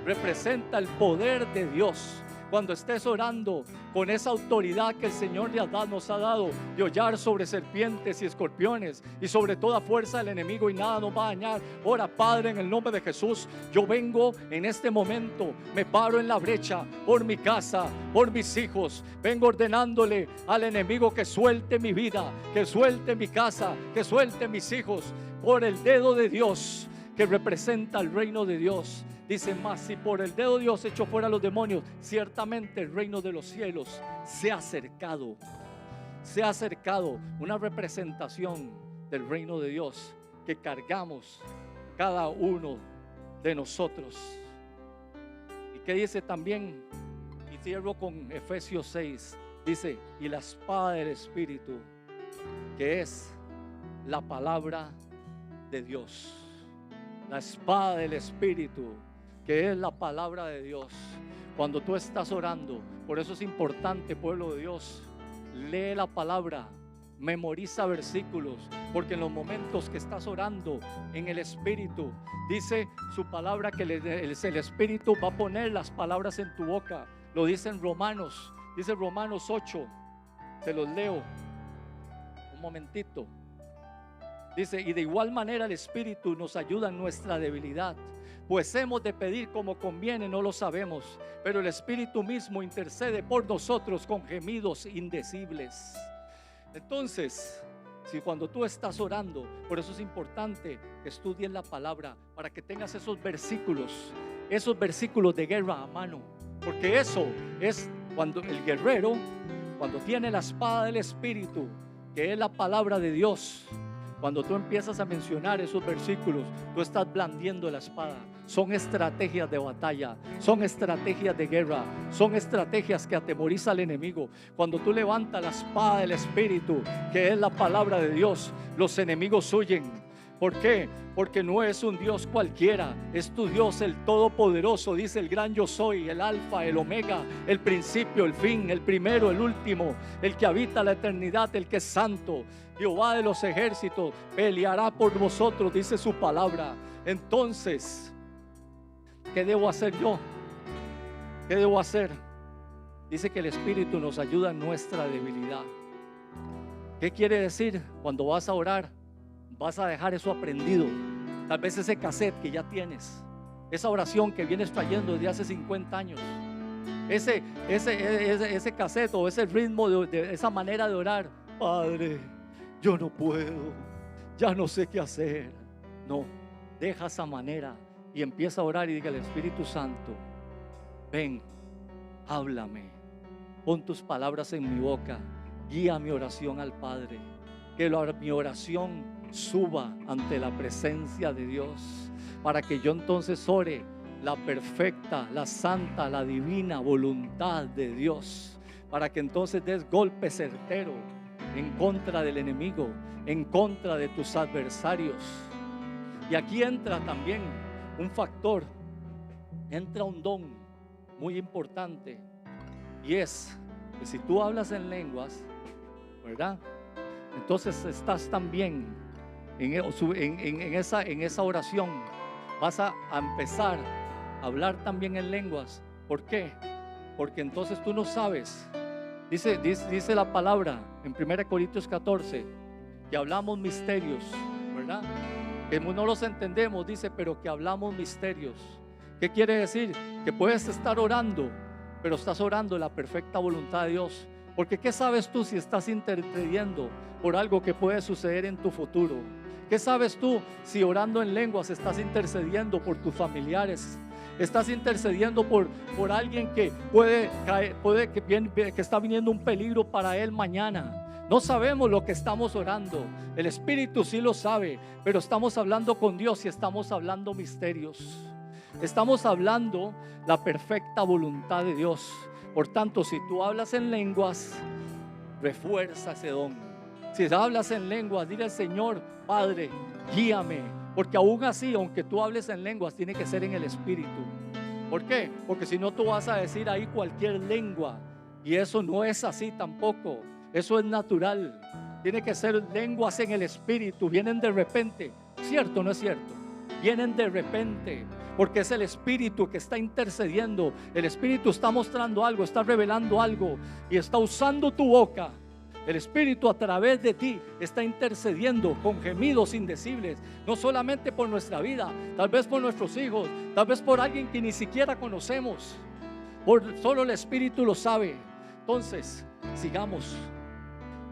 representa el poder de Dios. Cuando estés orando con esa autoridad que el Señor nos ha dado de hollar sobre serpientes y escorpiones y sobre toda fuerza del enemigo, y nada nos va a dañar. Ora, Padre, en el nombre de Jesús, yo vengo en este momento, me paro en la brecha por mi casa, por mis hijos. Vengo ordenándole al enemigo que suelte mi vida, que suelte mi casa, que suelte mis hijos, por el dedo de Dios que representa el reino de Dios. Dice, más si por el dedo de Dios echo fuera los demonios, ciertamente el reino de los cielos se ha acercado. Se ha acercado, una representación del reino de Dios que cargamos cada uno de nosotros. ¿Y qué dice también? Y cierro con Efesios 6. Dice, y la espada del Espíritu, que es la palabra de Dios. La espada del Espíritu, que es la palabra de Dios. Cuando tú estás orando, por eso es importante, pueblo de Dios, lee la palabra, memoriza versículos, porque en los momentos que estás orando en el Espíritu, dice su palabra que el Espíritu va a poner las palabras en tu boca. Lo dice en Romanos, dice Romanos 8, se los leo un momentito. Dice, y de igual manera el Espíritu nos ayuda en nuestra debilidad, pues hemos de pedir como conviene, no lo sabemos, pero el Espíritu mismo intercede por nosotros con gemidos indecibles. Entonces, si cuando tú estás orando, por eso es importante que estudies la palabra, para que tengas esos versículos de guerra a mano, porque eso es cuando el guerrero, cuando tiene la espada del Espíritu, que es la palabra de Dios. Cuando tú empiezas a mencionar esos versículos, tú estás blandiendo la espada. Son estrategias de batalla, son estrategias de guerra, son estrategias que atemorizan al enemigo. Cuando tú levantas la espada del Espíritu, que es la palabra de Dios, los enemigos huyen. ¿Por qué? Porque no es un Dios cualquiera, es tu Dios, el Todopoderoso, dice el gran yo soy, el Alfa, el Omega, el principio, el fin, el primero, el último, el que habita la eternidad, el que es santo. Jehová de los ejércitos peleará por vosotros, dice su palabra. Entonces, ¿qué debo hacer yo? ¿Qué debo hacer? Dice que el Espíritu nos ayuda en nuestra debilidad. ¿Qué quiere decir? Cuando vas a orar, vas a dejar eso aprendido. Tal vez ese cassette que ya tienes, esa oración que vienes trayendo desde hace 50 años, ese cassette o ese ritmo de esa manera de orar. Padre, yo no puedo, ya no sé qué hacer. No, deja esa manera y empieza a orar y diga al Espíritu Santo, ven, háblame, pon tus palabras en mi boca, guía mi oración al Padre, que mi oración suba ante la presencia de Dios, para que yo entonces ore la perfecta, la santa, la divina voluntad de Dios, para que entonces des golpe certero en contra del enemigo, en contra de tus adversarios. Y aquí entra también un factor, entra un don muy importante, y es que si tú hablas en lenguas, ¿verdad? Entonces estás también en esa oración, vas a empezar a hablar también en lenguas. ¿Por qué? Porque entonces tú no sabes. Dice la palabra en 1 Corintios 14 que hablamos misterios, ¿verdad? Que no los entendemos, dice, pero que hablamos misterios. ¿Qué quiere decir? Que puedes estar orando, pero estás orando la perfecta voluntad de Dios. Porque ¿qué sabes tú si estás intercediendo por algo que puede suceder en tu futuro? ¿Qué sabes tú si orando en lenguas estás intercediendo por tus familiares? Estás intercediendo por alguien que que está viniendo un peligro para él mañana. No sabemos lo que estamos orando. El Espíritu sí lo sabe, pero estamos hablando con Dios y estamos hablando misterios. Estamos hablando la perfecta voluntad de Dios. Por tanto, si tú hablas en lenguas, refuerza ese don. Si hablas en lenguas, dile al Señor: Padre, guíame. Porque aún así, aunque tú hables en lenguas, tiene que ser en el Espíritu. ¿Por qué? Porque si no, tú vas a decir ahí cualquier lengua, y eso no es así tampoco. Eso es natural. Tiene que ser lenguas en el Espíritu. Vienen de repente. ¿Cierto o no es cierto? Vienen de repente, porque es el Espíritu que está intercediendo. El Espíritu está mostrando algo, está revelando algo y está usando tu boca. El Espíritu a través de ti está intercediendo con gemidos indecibles, no solamente por nuestra vida, tal vez por nuestros hijos, tal vez por alguien que ni siquiera conocemos. Solo el Espíritu lo sabe. Entonces, sigamos.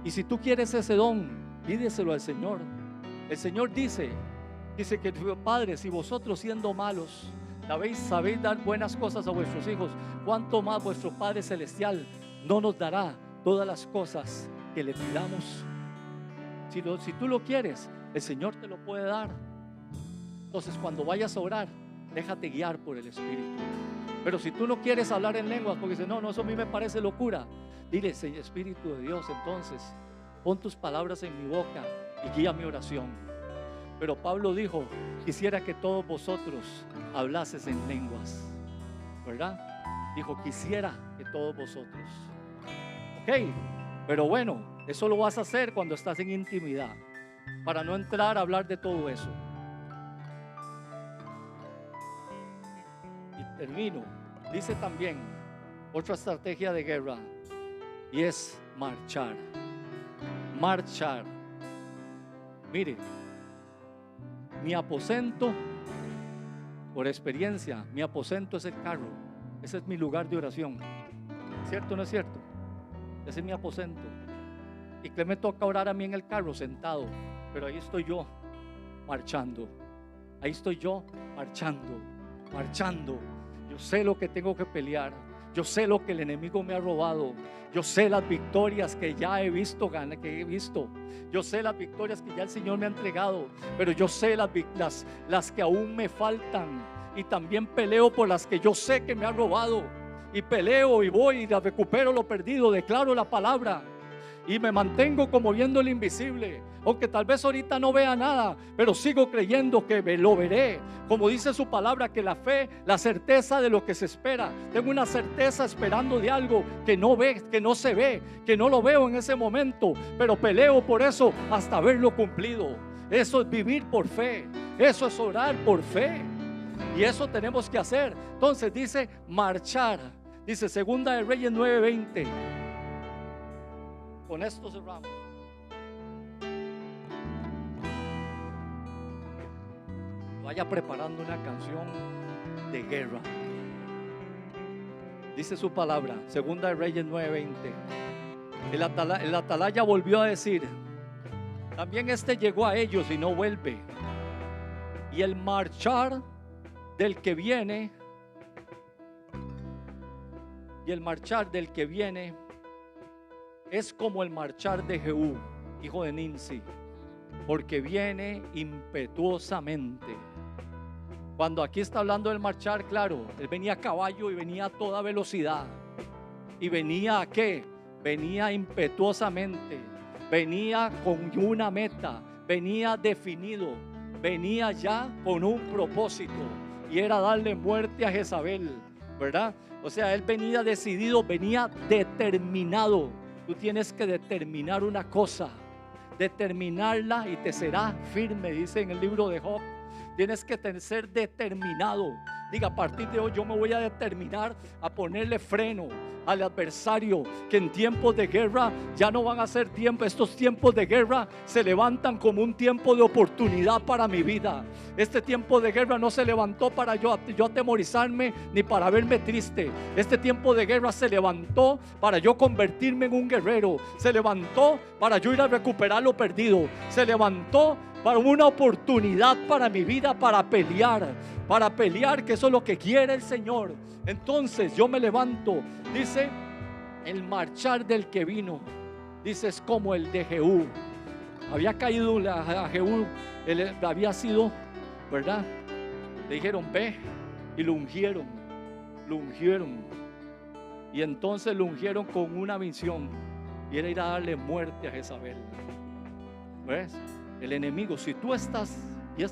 Y si tú quieres ese don, pídeselo al Señor. El Señor dice que Padre, si vosotros siendo malos sabéis dar buenas cosas a vuestros hijos, ¿cuánto más vuestro Padre Celestial no nos dará todas las cosas que le pidamos? Si tú lo quieres, el Señor te lo puede dar. Entonces, cuando vayas a orar, déjate guiar por el Espíritu. Pero si tú no quieres hablar en lenguas porque dices: no, eso a mí me parece locura, dile: Espíritu de Dios, entonces pon tus palabras en mi boca y guía mi oración. Pero Pablo dijo: quisiera que todos vosotros hablases en lenguas, ¿verdad? Dijo: quisiera que todos vosotros. Ok, pero bueno, eso lo vas a hacer cuando estás en intimidad, para no entrar a hablar de todo eso. Y termino. Dice también otra estrategia de guerra, y es marchar. Marchar. Mire, mi aposento, por experiencia, mi aposento es el carro. Ese es mi lugar de oración. ¿Cierto o no es cierto? Ese es mi aposento. ¿Y que me toca orar a mí en el carro? Sentado. Pero ahí estoy yo, marchando. Ahí estoy yo, marchando. Yo sé lo que tengo que pelear. Yo sé lo que el enemigo me ha robado. Yo sé las victorias que ya he visto. Yo sé las victorias que ya el Señor me ha entregado. Pero yo sé las que aún me faltan. Y también peleo por las que yo sé que me ha robado. Y peleo y voy y recupero lo perdido. Declaro la palabra. Y me mantengo como viendo el invisible. Aunque tal vez ahorita no vea nada, pero sigo creyendo que lo veré. Como dice su palabra, que la fe, la certeza de lo que se espera. Tengo una certeza esperando de algo que no se ve, que no lo veo en ese momento, pero peleo por eso hasta verlo cumplido. Eso es vivir por fe. Eso es orar por fe. Y eso tenemos que hacer. Entonces dice marchar. Dice Segunda de Reyes 9:20. Con esto cerramos. Vaya preparando una canción de guerra. Dice su palabra, Segunda de Reyes 9:20. El atalaya volvió a decir: también llegó a ellos y no vuelve. Y el marchar del que viene, es como el marchar de Jehú, hijo de Nimsi, porque viene impetuosamente. Cuando aquí está hablando del marchar, claro, él venía a caballo y venía a toda velocidad. ¿Y venía a qué? Venía impetuosamente, venía con una meta, venía definido, venía ya con un propósito, y era darle muerte a Jezabel, ¿verdad? O sea, él venía decidido, venía determinado. Tú tienes que determinar una cosa, determinarla y te será firme, dice en el libro de Job. Tienes que ser determinado. Diga: a partir de hoy yo me voy a determinar a ponerle freno al adversario, que en tiempos de guerra ya no van a ser tiempos. Estos tiempos de guerra se levantan como un tiempo de oportunidad para mi vida. Este tiempo de guerra no se levantó para yo atemorizarme ni para verme triste. Este tiempo de guerra se levantó para yo convertirme en un guerrero. Se levantó para yo ir a recuperar lo perdido. Se levantó para una oportunidad para mi vida, para pelear, que eso es lo que quiere el Señor. Entonces yo me levanto. Dice, el marchar del que vino, dice, es como el de Jehú. Había caído a Jehú, él había sido, ¿verdad? Le dijeron, ve, y lo ungieron. Y entonces lo ungieron con una misión, y era ir a darle muerte a Jezabel. ¿Ves? El enemigo, si tú estás, y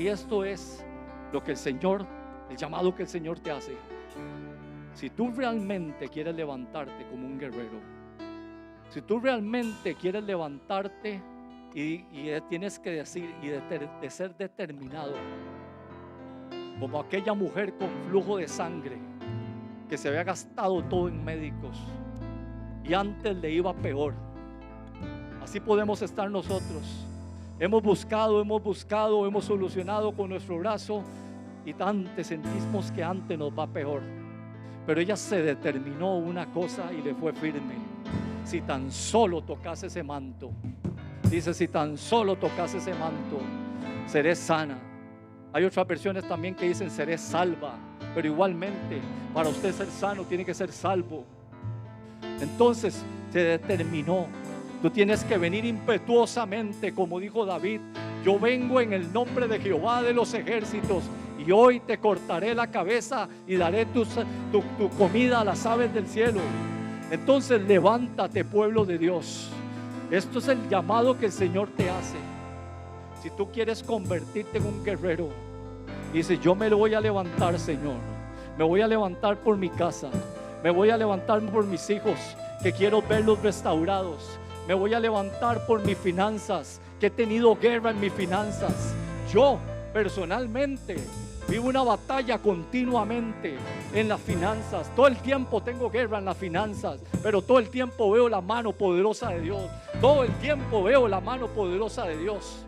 esto es lo que el Señor, el llamado que el Señor te hace. Si tú realmente quieres levantarte como un guerrero, si tú realmente quieres levantarte y tienes que decir y de ser determinado, como aquella mujer con flujo de sangre que se había gastado todo en médicos y antes le iba peor. Así podemos estar nosotros. Hemos buscado, hemos solucionado con nuestro brazo y antes sentimos que antes nos va peor. Pero ella se determinó una cosa y le fue firme. Si tan solo tocase ese manto, dice, si tan solo tocase ese manto, seré sana. Hay otras versiones también que dicen seré salva, pero igualmente para usted ser sano tiene que ser salvo. Entonces se determinó. Tú tienes que venir impetuosamente, como dijo David, yo vengo en el nombre de Jehová de los ejércitos y hoy te cortaré la cabeza y daré tu comida a las aves del cielo. Entonces levántate, pueblo de Dios. Esto es el llamado que el Señor te hace. Si tú quieres convertirte en un guerrero, dice, yo me voy a levantar, Señor. Me voy a levantar por mi casa. Me voy a levantar por mis hijos, que quiero verlos restaurados. Me voy a levantar por mis finanzas, que he tenido guerra en mis finanzas. Yo personalmente vivo una batalla continuamente en las finanzas. Todo el tiempo tengo guerra en las finanzas, pero todo el tiempo veo la mano poderosa de Dios. Todo el tiempo veo la mano poderosa de Dios.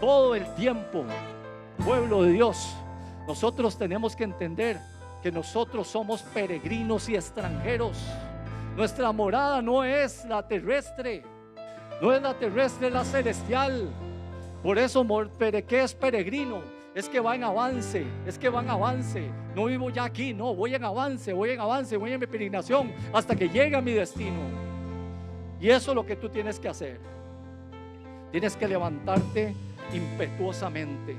Todo el tiempo, pueblo de Dios, nosotros tenemos que entender que nosotros somos peregrinos y extranjeros. Nuestra morada no es la terrestre, es la celestial. Por eso, ¿qué es peregrino? Es que va en avance, No vivo ya aquí, no, voy en avance, voy en mi peregrinación hasta que llegue a mi destino. Y eso es lo que tú tienes que hacer. Tienes que levantarte impetuosamente.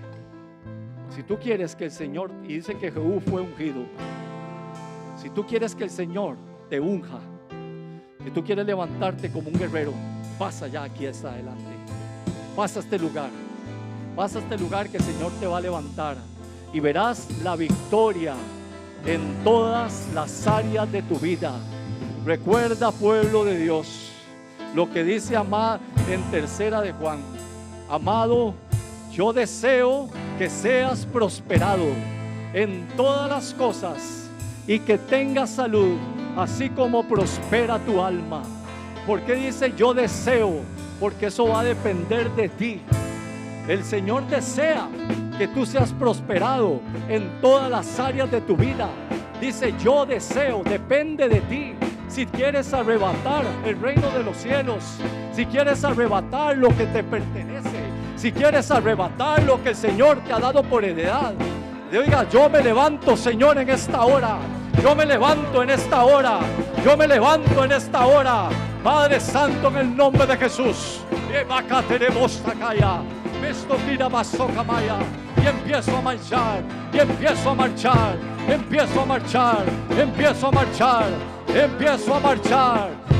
Si tú quieres que el Señor, y dice que Jehú fue ungido, si tú quieres que el Señor te unja, si tú quieres levantarte como un guerrero, pasa ya aquí hasta adelante. Pasa a este lugar que el Señor te va a levantar y verás la victoria en todas las áreas de tu vida. Recuerda, pueblo de Dios, lo que dice Amado en 3 de Juan. Amado, yo deseo que seas prosperado en todas las cosas y que tengas salud, así como prospera tu alma. ¿Por qué dice yo deseo? Porque eso va a depender de ti. El Señor desea que tú seas prosperado en todas las áreas de tu vida. Dice yo deseo, depende de ti. Si quieres arrebatar el reino de los cielos, si quieres arrebatar lo que te pertenece, si quieres arrebatar lo que el Señor te ha dado por heredad, diga, yo me levanto, Señor, en esta hora. Yo me levanto en esta hora. Padre Santo, en el nombre de Jesús.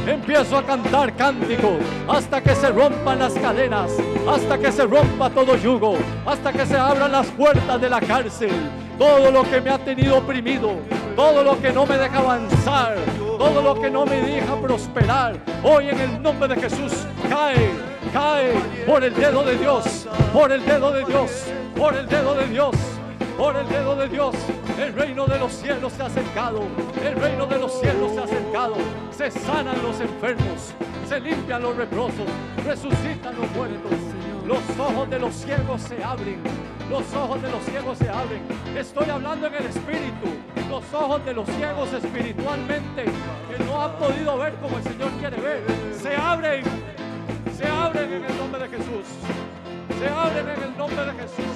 Y empiezo a cantar cánticos hasta que se rompan las cadenas, hasta que se rompa todo yugo, hasta que se abran las puertas de la cárcel. Todo lo que me ha tenido oprimido, todo lo que no me deja avanzar, todo lo que no me deja prosperar, hoy en el nombre de Jesús cae por el dedo de Dios, por el dedo de Dios. El reino de los cielos se ha acercado. Se sanan los enfermos, se limpian los leprosos, resucitan los muertos. Los ojos de los ciegos se abren. Estoy hablando en el espíritu. Los ojos de los ciegos espiritualmente, que no han podido ver como el Señor quiere ver, se abren en el nombre de Jesús. se abren en el nombre de Jesús.